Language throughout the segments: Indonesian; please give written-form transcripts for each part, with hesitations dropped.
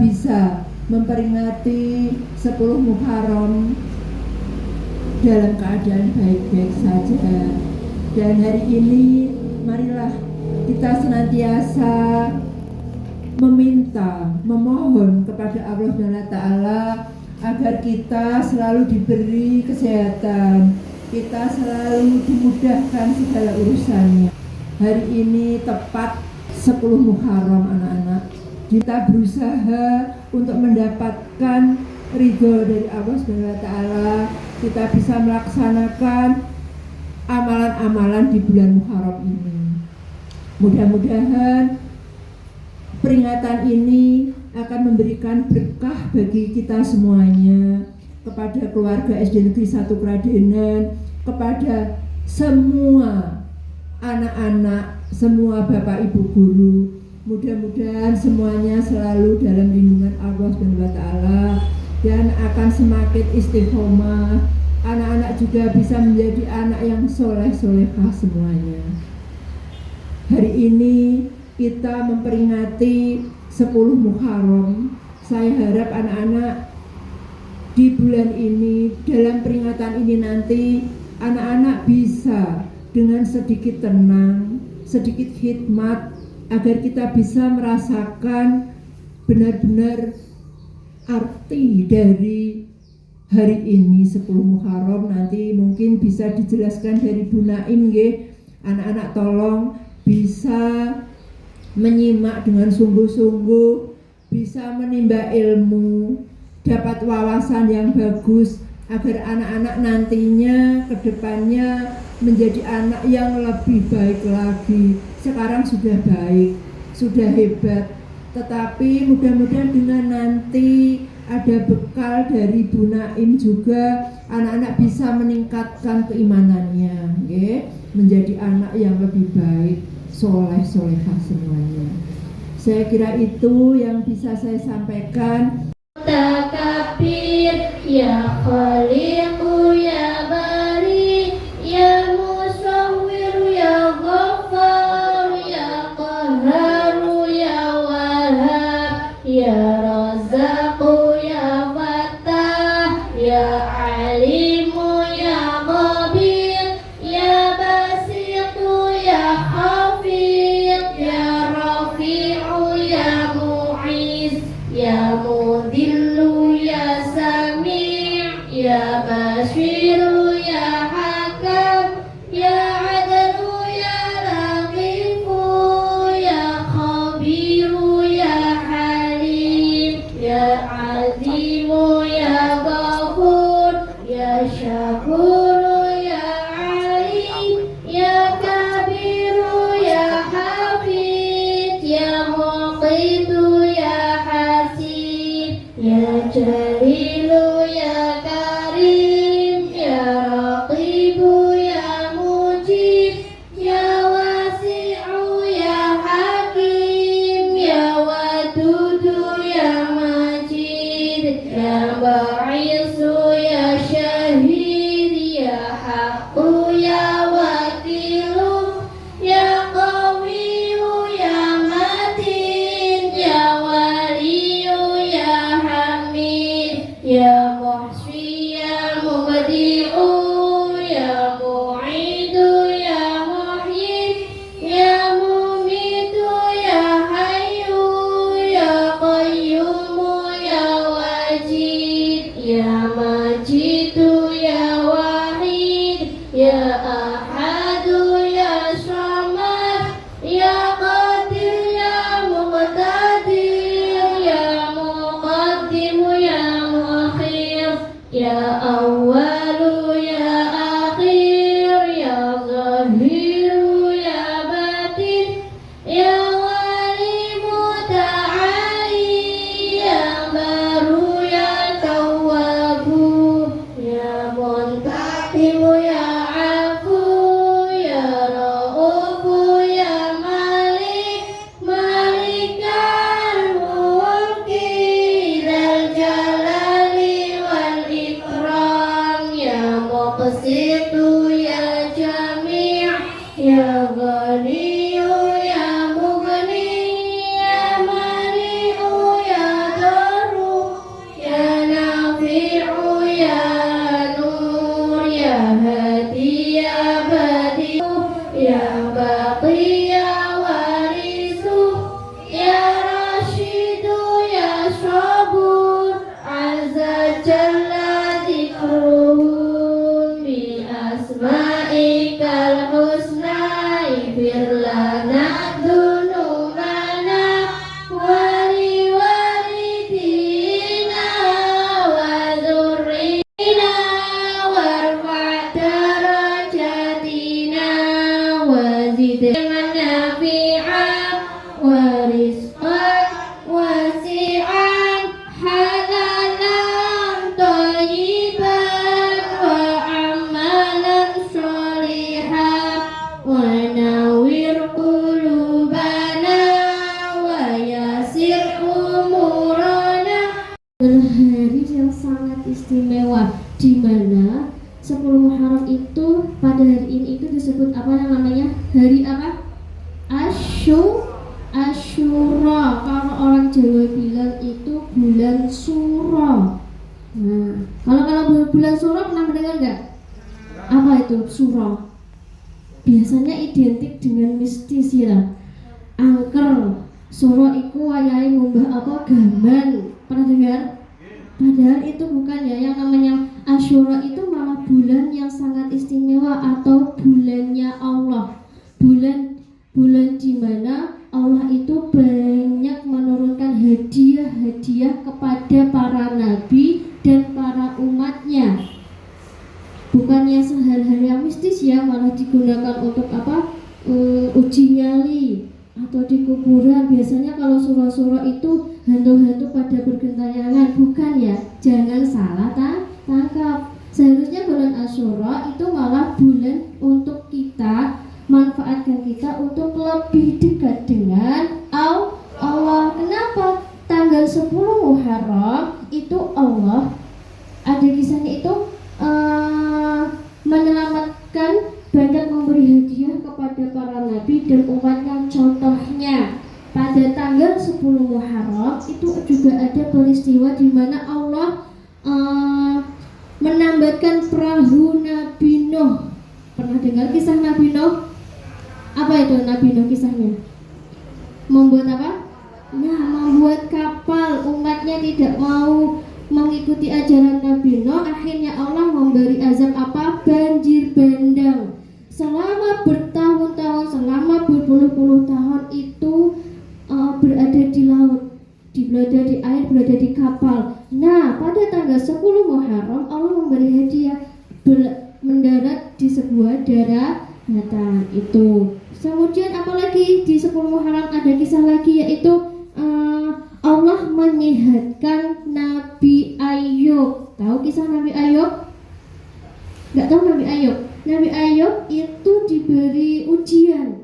bisa memperingati 10 Muharram dalam keadaan baik-baik saja. Dan hari ini marilah kita senantiasa memohon kepada Allah SWT agar kita selalu diberi kesehatan, kita selalu dimudahkan segala urusannya. Hari ini tepat 10 Muharram anak-anak. Kita berusaha untuk mendapatkan ridho dari Allah SWT. Kita bisa melaksanakan amalan-amalan di bulan Muharram ini. Mudah-mudahan peringatan ini akan memberikan berkah bagi kita semuanya, kepada keluarga SD Negeri 1 Kradenan, kepada semua anak-anak, semua Bapak Ibu guru. Mudah-mudahan semuanya selalu dalam lindungan Allah SWT dan akan semakin istiqomah. Anak-anak juga bisa menjadi anak yang soleh-solehah semuanya. Hari ini kita memperingati 10 Muharram. Saya harap anak-anak di bulan ini, dalam peringatan ini nanti, anak-anak bisa dengan sedikit tenang, sedikit hikmat, agar kita bisa merasakan benar-benar arti dari hari ini 10 Muharram. Nanti mungkin bisa dijelaskan dari Bu Naim nggih. Anak-anak tolong bisa menyimak dengan sungguh-sungguh, bisa menimba ilmu, dapat wawasan yang bagus, agar anak-anak nantinya ke depannya menjadi anak yang lebih baik lagi. Sekarang sudah baik, sudah hebat, tetapi mudah-mudahan dengan nanti ada bekal dari Bu Naim juga, anak-anak bisa meningkatkan keimanannya, okay? Menjadi anak yang lebih baik, soleh-solehah semuanya. Saya kira itu yang bisa saya sampaikan. Takabir ya Khaliqu ya Bari ya Musawwir ya Ghaffar ya Qahharu ya Wahhab ya Razzaqu ya Fattah ya Alimu ya Khabir ya Basitu ya Hafid ya Rafi'u ya Mu'iz ya Mudillu ya Sami' ya Bashiru ya Hakam ya Adlu ya Laqifu ya Khabiru ya Halim ya Azimu ya Ghafur ya Syakuru ya Alim ya Kabiru ya Hafid ya Muqitu ya Hasib hari yang sangat istimewa, di mana 10 Muharram itu pada hari ini itu disebut apa yang namanya? Hari apa? Asyura. Kalau orang Jawa bilang itu bulan Suro. Nah, kalau bulan Suro pernah mendengar nggak? Apa itu Suro? Biasanya identik dengan mistis ya. Angker. Suro iku wayahe ngumbah apa gaman. Pernah dengar? Padahal itu bukan ya. Yang namanya Asyura itu malah bulan yang sangat istimewa atau bulannya Allah. Bulan di mana Allah itu banyak menurunkan hadiah-hadiah kepada para nabi dan para umatnya. Bukannya hal-hal yang mistis ya, malah digunakan untuk apa? Uji nyali atau di kuburan. Biasanya kalau suro-suro itu hantu-hantu pada bergentayangan, bukan ya? Jangan salah tangkap. Seharusnya bulan Asyura itu malah bulan untuk kita manfaatkan kita untuk lebih dekat dengan Allah. Kenapa? Tanggal 10 Muharram itu Allah ada kisahnya itu menyelamatkan, banyak memberi hadiah kepada para nabi dan umatnya. Contohnya pada tanggal 10 Muharram itu juga ada peristiwa di mana Allah menambatkan perahu Nabi Nuh. Pernah dengar kisah Nabi Nuh? Apa itu Nabi Nuh kisahnya? Membuat apa? Nah, membuat kapal. Umatnya tidak mau mengikuti ajaran Nabi Nuh. Akhirnya Allah memberi azab apa? Banjir bandang. Selama bertahun-tahun, selama berpuluh-puluh tahun itu berada di laut, berada di air, berada di kapal. Nah, pada tanggal 10 Muharram Allah memberi hadiah, mendarat di sebuah daratan itu. Kemudian apalagi di 10 Muharram ada kisah lagi, yaitu Allah menyehatkan Nabi Ayub. Tahu kisah Nabi Ayub? Nggak tahu Nabi Ayub? Nabi Ayub itu diberi ujian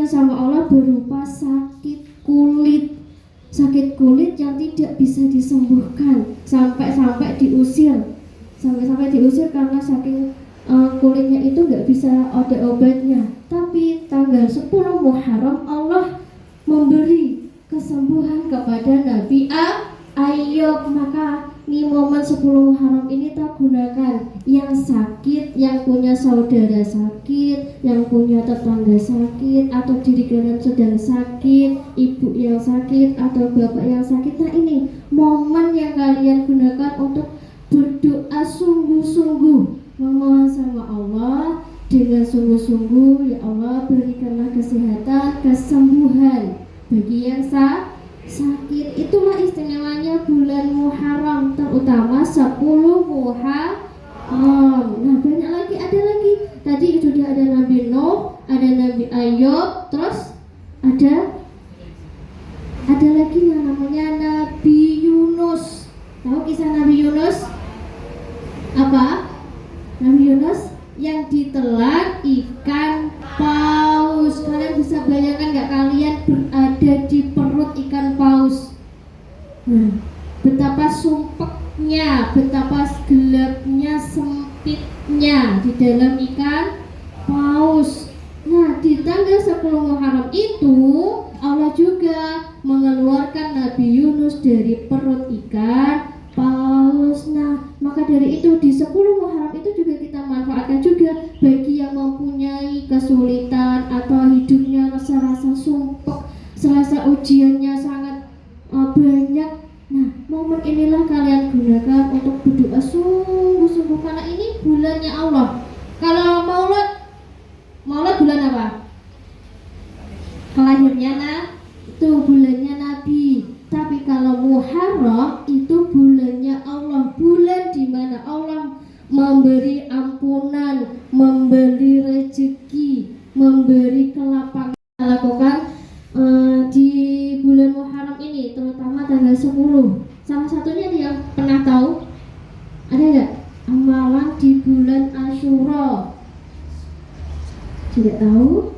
sama Allah berupa sakit kulit yang tidak bisa disembuhkan, sampai diusir karena saking kulitnya itu nggak bisa ada obatnya. Tapi tanggal 10 Muharram Allah memberi kesembuhan kepada Nabi Ayub. Maka di momen 10 Muharram ini kita gunakan yang sakit, yang punya saudara sakit, yang punya tetangga sakit, atau diri kalian sedang sakit, ibu yang sakit, atau bapak yang sakit. Nah, ini momen yang kalian gunakan untuk berdoa sungguh-sungguh, memohon sama Allah dengan sungguh-sungguh. Ya Allah, berikanlah kesehatan, kesembuhan bagi yang sakit. Itulah istimewanya bulan Muharram, terutama 10 Muharram. Nah, banyak lagi, ada lagi. Tadi sudah ada Nabi Nuh, ada Nabi Ayub, terus ada lagi yang namanya Nabi Yunus. Tahu kisah Nabi Yunus? Apa? Nabi Yunus yang ditelan ikan paus. Kalian bisa bayangkan nggak, kalian berada di perut ikan paus? Nah, betapa sumpeknya, betapa gelapnya, sempitnya di dalam ikan paus. Nah, di tanggal 10 Muharram itu Allah juga mengeluarkan Nabi Yunus dari perut ikan paus. Nah, maka dari itu di 10 Muharram itu juga kita manfaatkan juga bagi yang mempunyai kesulitan atau hidupnya rasa sumpek, serasa ujiannya sangat banyak. Nah, momen inilah kalian gunakan untuk berdoa sungguh-sungguh, karena ini bulannya Allah. Kalau Maulud bulan apa? Kelahirannya itu bulannya Nabi. Tapi kalau Muharram itu bulannya Allah, bulan di mana Allah memberi ampunan, memberi rezeki, memberi kelapangan. Lakukan di bulan Muharram ini, terutama tanggal 10. Salah satunya dia pernah tahu? Ada nggak amalan di bulan Asyura? Tidak tahu?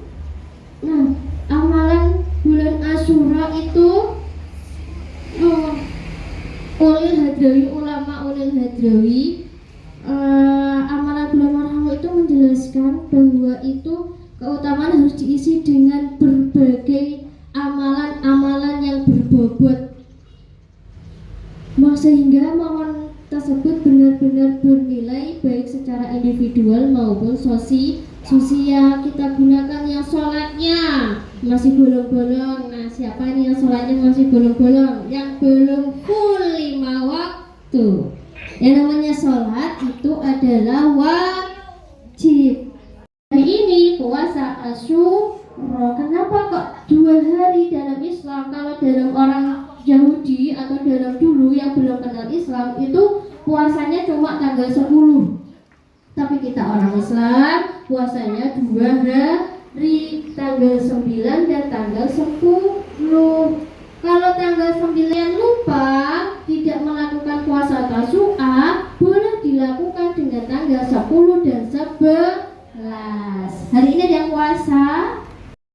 Nah, amalan bulan Asyura itu Ulil Hadrawi, ulama Ulil Hadrawi, amalan bulan Muharram itu menjelaskan bahwa itu keutamaan harus diisi dengan berbagai amalan-amalan yang berbobot, sehingga momen tersebut benar-benar bernilai baik secara individual maupun sosial. Kita gunakan yang sholatnya masih bolong-bolong. Nah, siapa ini yang sholatnya masih bolong-bolong, yang belum full 5 waktu? Yang namanya sholat itu adalah wajib. Hari ini puasa Asyura. Kenapa kok 2 hari dalam Islam? Kalau dalam orang Yahudi atau dalam dulu yang belum kenal Islam itu puasanya cuma tanggal 10. Tapi kita orang Islam puasanya 2 hari, tanggal 9 dan tanggal 10. Kalau tanggal 9 lupa tidak melakukan puasa Tasyu'a, boleh dilakukan dengan tanggal 10 dan 11. Hari ini ada yang puasa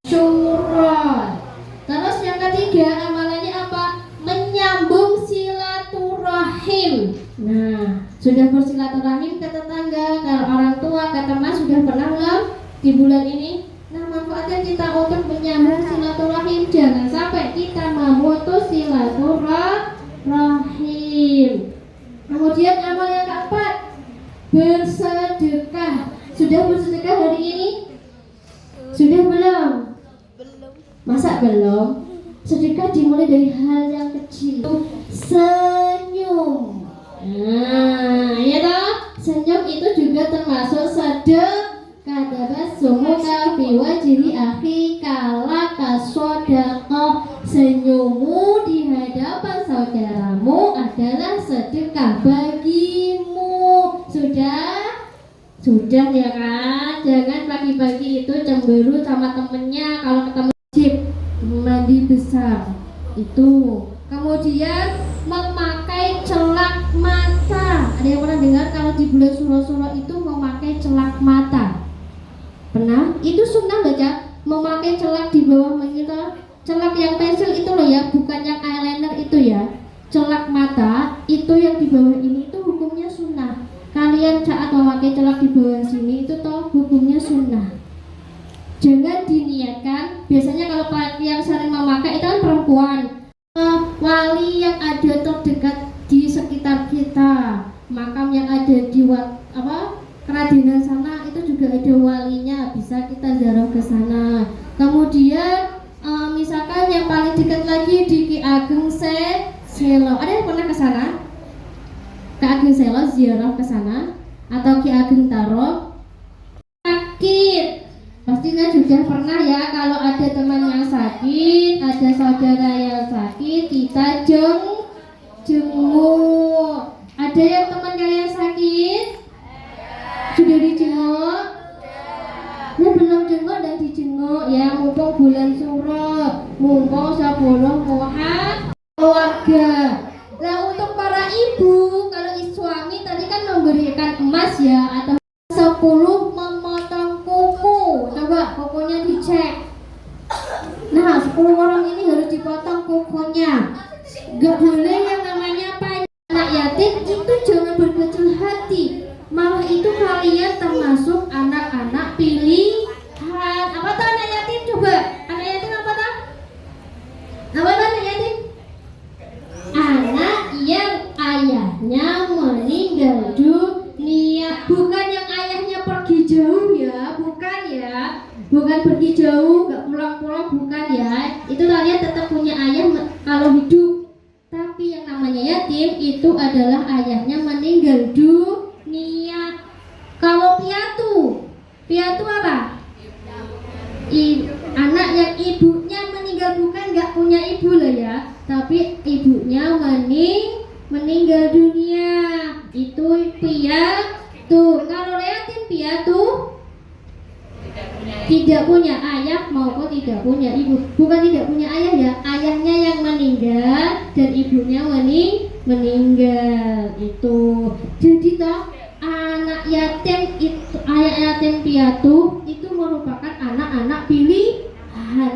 Asyura. Terus yang ketiga amalannya apa? Menyambung silaturahim. Nah, sudah bersilaturahim ke tetangga, ke orang tua, ke teman, sudah pernah belum di bulan ini? Nah, manfaatnya kita untuk menyambung silaturahim. Jangan sampai kita memutus silaturahim. Kemudian amal yang keempat, bersedekah. Sudah bersedekah hari ini? Sudah belum? Masa belum? Sedekah dimulai dari hal yang kecil. Senyum. Nah, ya toh? Senyum itu juga termasuk sedekah. Tabassumuka fi wajhi akhika laka shadaqah. Senyummu di hadapan saudaramu adalah sedekah bagimu. Sudah ya kan? Jangan pagi-pagi itu cemburu sama temennya kalau ketemu wajib mandi besar itu. Kemudian memakai celak mata. Ada yang pernah dengar kalau di bulan Suro-Suro itu memakai celak mata? Pernah? Itu sunnah loh, Cak. Memakai celak di bawah mata. Celak yang pensil itu loh ya, bukan yang eyeliner itu ya. Celak mata itu yang di bawah ini itu hukumnya sunnah. Kalian saat memakai celak di bawah sini itu toh hukumnya sunnah. Jangan diniatkan. Biasanya kalau yang sering memakai itu kan perempuan. Wali yang ada terdekat di sekitar kita, makam yang ada di kerajinan sana itu juga ada walinya, bisa kita ziarah ke sana. Kemudian misalkan yang paling dekat lagi di Ki Ageng Selo, ada yang pernah ke sana? Ki Ageng Selo ziarah ke sana atau Ki Ageng Taro? Sakit pastinya juga pernah ya. Kalau ada teman yang sakit, ada saudara yang sakit, kita jenguk. Ada yang teman kalian sakit? Sudah dijenguk? Nah, belum jenguk dan dijenguk ya, mumpung bulan Suro, mumpung 10 keluarga. Nah, untuk para ibu, kalau suami tadi kan memberikan emas ya, atau 10 memotong kuku. Coba kukunya dicek. Nah, 10 orang ini harus dipotong kukunya. Gak boleh yang namanya panjang. Anak yatim itu jangan berkecil hati. Malah itu kalian termasuk anak-anak pilihan. Apa tuh anak yatim? Coba, anak yatim apa tuh? Apa tuh anak yatim? Anak yang ayahnya meninggal dunia. Bukan yang ayahnya pergi jauh ya, bukan ya. Bukan pergi jauh, gak pulang-pulang, bukan ya. Itu kalian tetap punya ayah kalau hidup. Tapi yang namanya yatim itu adalah ayahnya meninggal dunia. Kalau piatu apa? Anak yang ibunya meninggal, bukan gak punya ibu lah ya, tapi ibunya meninggal dunia. Itu piatu. Kalau yatim piatu tidak punya ayah maupun tidak punya ibu. Bukan tidak punya ayah ya, ayahnya yang meninggal dan ibunya meninggal itu. Jadi toh anak yatim itu, anak yatim piatu itu merupakan anak-anak pilihan.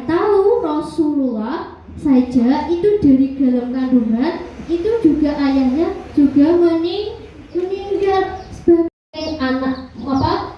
Tahu Rasulullah saja itu dari dalam kandungan itu juga ayahnya juga meninggal. Sebagai anak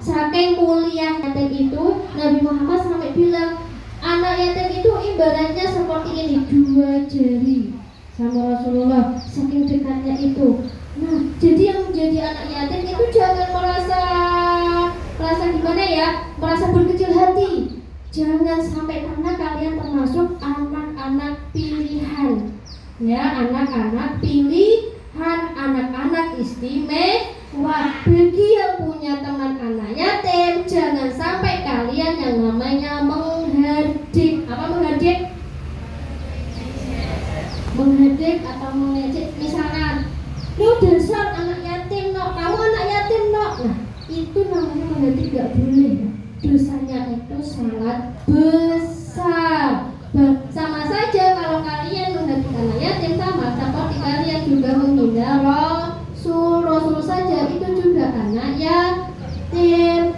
saking mulia yatim itu, Nabi Muhammad sampai bilang anak yatim itu ibaratnya seperti ini, 2 jari sama Rasulullah, saking dekatnya itu. Nah, jadi yang menjadi anak yatim itu jangan merasa gimana ya, merasa berkecil hati. Jangan sampai, karena kalian termasuk anak-anak pilihan, ya, anak-anak pilihan, anak-anak istimewa. Bagi yang punya teman anak yatim, jangan sampai kalian yang namanya menghardik. Apa menghardik? Menghardik atau mengejek, misalkan, "Lo dasar anak yatim, no, kamu anak yatim, no." Nah, itu namanya menghardik, gak boleh. Dosanya itu sangat besar. Sama saja kalau kalian menghardik anak yatim, sama seperti kalian juga menghina Rasul saja, itu juga anak yatim.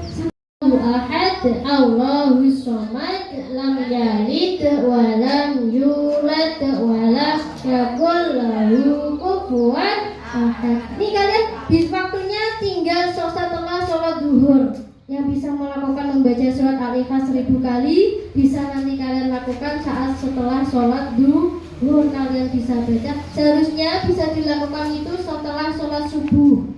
Ahad, Allahus Samad, lam yalid wa lam yulad wa lam yakul lahu kufuwan ahad. Ini kalian di waktunya tinggal setelah sholat duhur. Yang bisa melakukan membaca surat Al-Ikhlas 1000 kali, bisa nanti kalian lakukan saat setelah sholat duhur. Kalian bisa baca, seharusnya bisa dilakukan itu setelah sholat subuh.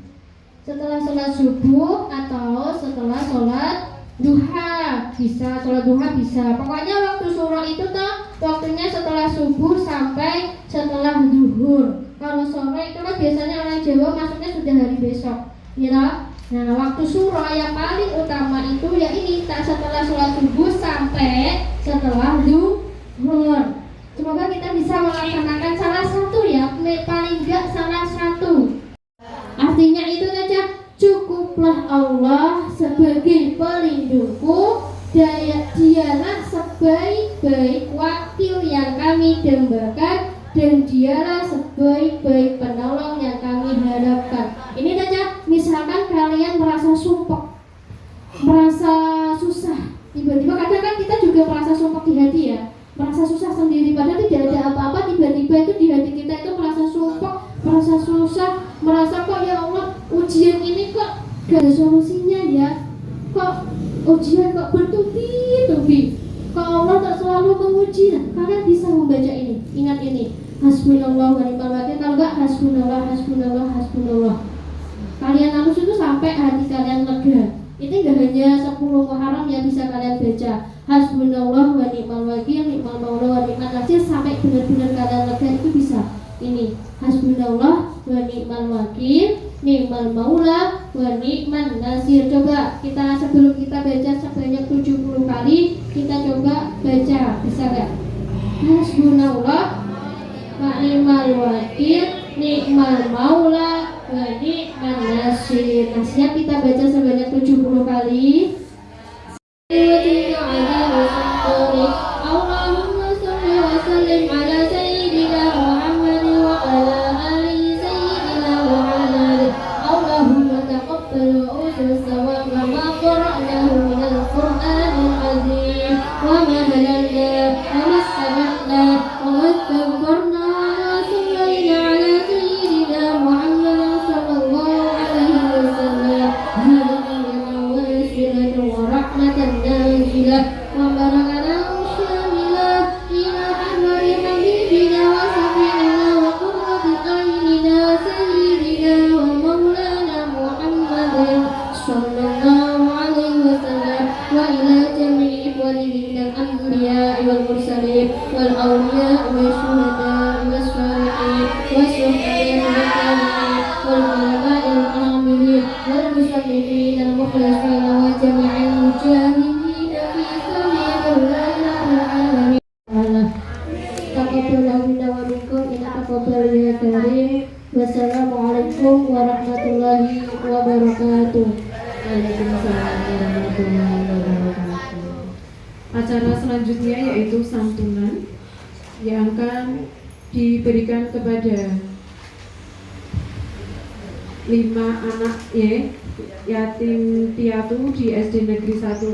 Setelah sholat subuh atau setelah sholat duha, bisa sholat duha bisa. Pokoknya waktu surah itu tuh waktunya setelah subuh sampai setelah duhur. Kalau sore itu kan biasanya orang Jawa masuknya sudah hari besok, ya. Nah, waktu surah yang paling utama itu ya ini, tak setelah sholat subuh sampai setelah duhur. Semoga kita bisa melaksanakan salah satu ya, paling enggak salah satu. Artinya itu saja, cukuplah Allah sebagai pelindungku, dialah sebaik-baik wakil yang kami dambakan, dan dialah sebaik-baik penolong yang kami harapkan. Ini saja, misalkan kalian merasa sumpek, merasa susah, tiba-tiba kadang kan kita juga merasa sumpek di hati ya, merasa susah sendiri, padahal tidak ada apa-apa, tiba-tiba itu di hati kita itu merasa sumpek, merasa susah, merasa kok ya Allah ujian ini kok gak ada solusinya ya, kok ujian kok bertubi-tubi, kok Allah tak selalu menguji. Kalian bisa membaca ini, ingat ini, hasbunallah wa ni'mal wakil. Kalau enggak hasbunallah, hasbunallah, hasbunallah, kalian harus itu sampai hati kalian lega. Ini gak hanya 10 Muharram yang bisa kalian baca, hasbunallah wa ni'mal wakil, ni'mal maula wa ni'mal nasir, sampai benar-benar kalian lega itu bisa. Ini hasbunallah wa ni'mal wakil, ni'mal maula wa ni'man nasir. Coba kita sebelum kita baca sebanyak 70 kali, kita coba baca, bisa gak? Hasbunallah wa ni'mal wakil, ni'mal maula wa ni'man nasir. Nah, siap kita baca sebanyak 70 kali. Allahumma sholli wa sallim ala sayyidina Muhammad wa ala ali sayyidina Muhammad. Allahumma taqabbal wa ma qara'nahu min al-Qur'anil azim wa ma halalna wa ma sabaqna wa ma istaghfarna wa sallayna ala sayyidina Muhammad sallallahu alaihi wasallam. Hadirin wa yasiratan wa rahmatan nazilah wa barakatan syamilah ila ahmari habibina wa syafi'ina wa qurrati a'yunina sayyidina wa maulana Muhammadin sallallahu alaihi wasallam wa ila jami'i walidina al-anbiya wal mursalin wal awliya wa syuhada wa shalihin wa syuhada wa tabi'in wal ulama'il amilin wal muslimin al mukhlasin wa jami'il mujahidin fi sabilillahil alamin. Taqabbalallahu minna wa minkum innaka taqabbal ya karim. Wassalamualaikum warahmatullahi wabarakatuh. Waalaikumsalam warahmatullahi wabarakatuh. Acara selanjutnya yaitu santunan yang akan diberikan kepada 5 anak yatim piatu di SD Negeri 1